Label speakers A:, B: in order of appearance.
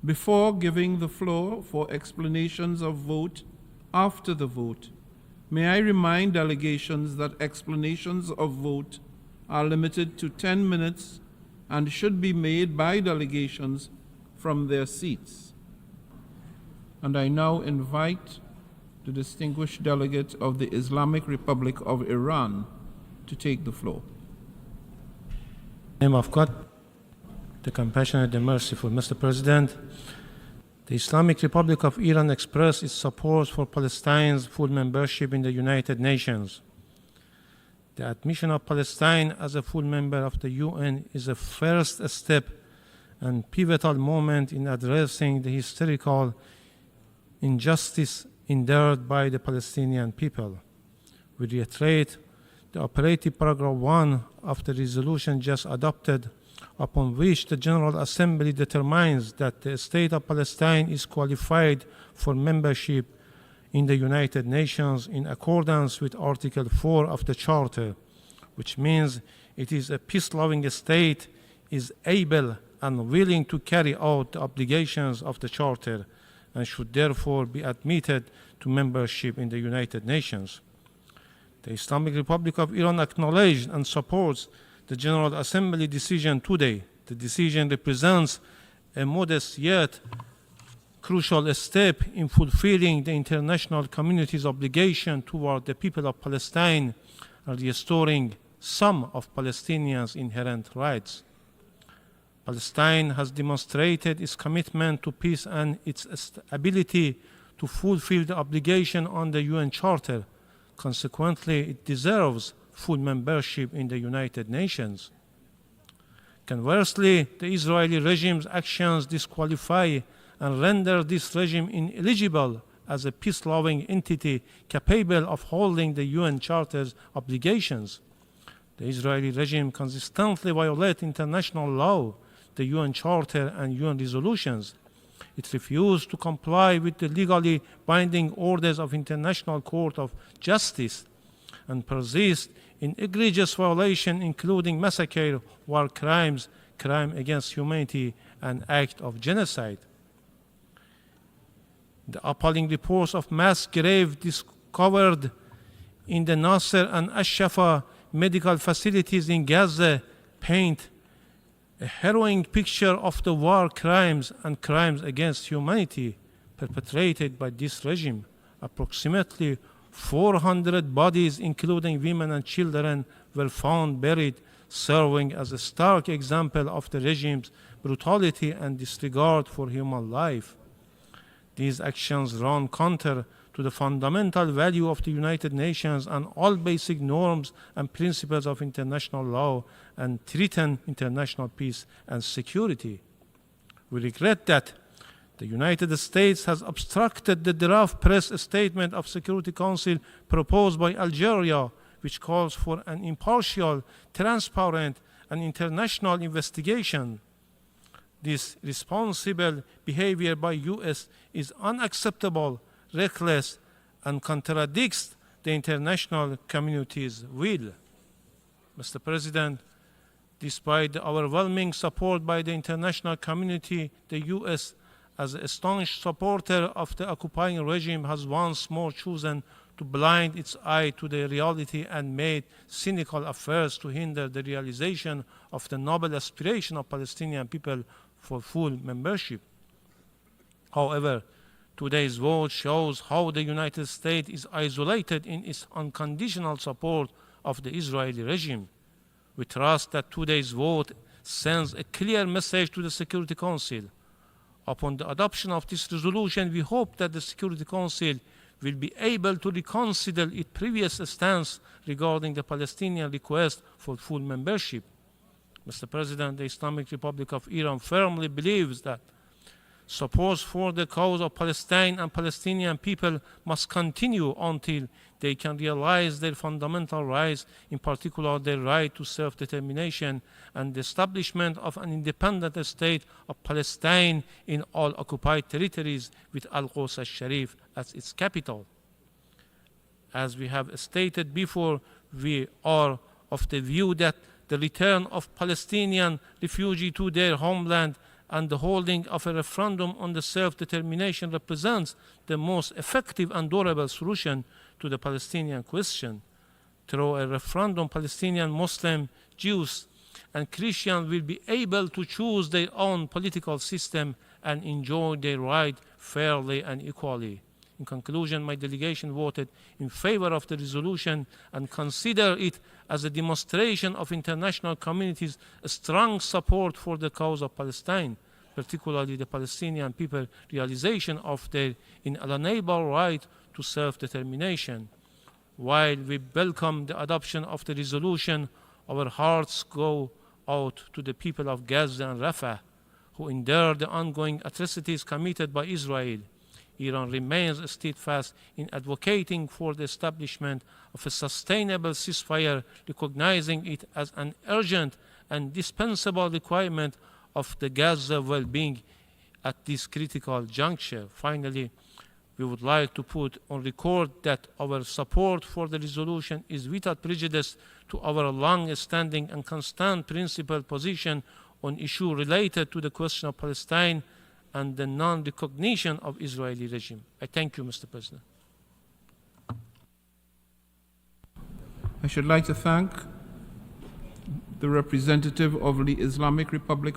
A: Before giving the floor for explanations of vote after the vote, may I remind delegations that explanations of vote are limited to 10 minutes and should be made by delegations from their seats. And I now invite the distinguished delegate of the Islamic Republic of Iran to take the floor.
B: In the name of God, the compassionate and merciful, Mr. President, the Islamic Republic of Iran expressed its support for Palestine's full membership in the United Nations. The admission of Palestine as a full member of the UN is a first step and pivotal moment in addressing the historical injustice endured by the Palestinian people. We reiterate the operative paragraph 1 of the resolution just adopted, upon which the General Assembly determines that the State of Palestine is qualified for membership in the United Nations in accordance with Article 4 of the Charter, which means it is a peace-loving state, is able and willing to carry out the obligations of the Charter, and should therefore be admitted to membership in the United Nations. The Islamic Republic of Iran acknowledges and supports the General Assembly decision today. The decision represents a modest yet crucial step in fulfilling the international community's obligation toward the people of Palestine and restoring some of Palestinians' inherent rights. Palestine has demonstrated its commitment to peace and its ability to fulfill the obligation on the UN Charter. Consequently, it deserves full membership in the United Nations. Conversely, the Israeli regime's actions disqualify and render this regime ineligible as a peace-loving entity capable of holding the UN Charter's obligations. The Israeli regime consistently violates international law, the UN Charter and UN resolutions. It refused to comply with the legally binding orders of International Court of Justice and persists in egregious violation, including massacre, war crimes, crime against humanity, and act of genocide. The appalling reports of mass graves discovered in the Nasser and Ash-Shafa medical facilities in Gaza paint a harrowing picture of the war crimes and crimes against humanity perpetrated by this regime. Approximately 400 bodies, including women and children, were found buried, serving as a stark example of the regime's brutality and disregard for human life. These actions run counter to the fundamental value of the United Nations and all basic norms and principles of international law and threaten international peace and security. We regret that the United States has obstructed the draft press statement of Security Council proposed by Algeria, which calls for an impartial, transparent, and international investigation. This responsible behavior by US is unacceptable, reckless, and contradicts the international community's will. Mr. President, despite the overwhelming support by the international community, the US, as a staunch supporter of the occupying regime, has once more chosen to blind its eye to the reality and made cynical efforts to hinder the realization of the noble aspiration of Palestinian people for full membership. However, today's vote shows how the United States is isolated in its unconditional support of the Israeli regime. We trust that today's vote sends a clear message to the Security Council. Upon the adoption of this resolution, we hope that the Security Council will be able to reconsider its previous stance regarding the Palestinian request for full membership. Mr. President, the Islamic Republic of Iran firmly believes that support for the cause of Palestine and Palestinian people must continue until they can realize their fundamental rights, in particular their right to self-determination and the establishment of an independent state of Palestine in all occupied territories with Al-Quds al-Sharif as its capital. As we have stated before, we are of the view that the return of Palestinian refugees to their homeland and the holding of a referendum on the self-determination represents the most effective and durable solution to the Palestinian question. Through a referendum, Palestinian, Muslim, Jews, and Christians will be able to choose their own political system and enjoy their right fairly and equally. In conclusion, my delegation voted in favor of the resolution and consider it as a demonstration of international community's strong support for the cause of Palestine, particularly the Palestinian people's realization of their inalienable right to self-determination. While we welcome the adoption of the resolution, our hearts go out to the people of Gaza and Rafah, who endure the ongoing atrocities committed by Israel. Iran remains steadfast in advocating for the establishment of a sustainable ceasefire, recognizing it as an urgent and indispensable requirement of the Gaza well-being at this critical juncture. Finally, we would like to put on record that our support for the resolution is without prejudice to our long-standing and constant principled position on issues related to the question of Palestine and the non-recognition of Israeli regime. I thank you, Mr. President.
A: I should like to thank the representative of the Islamic Republic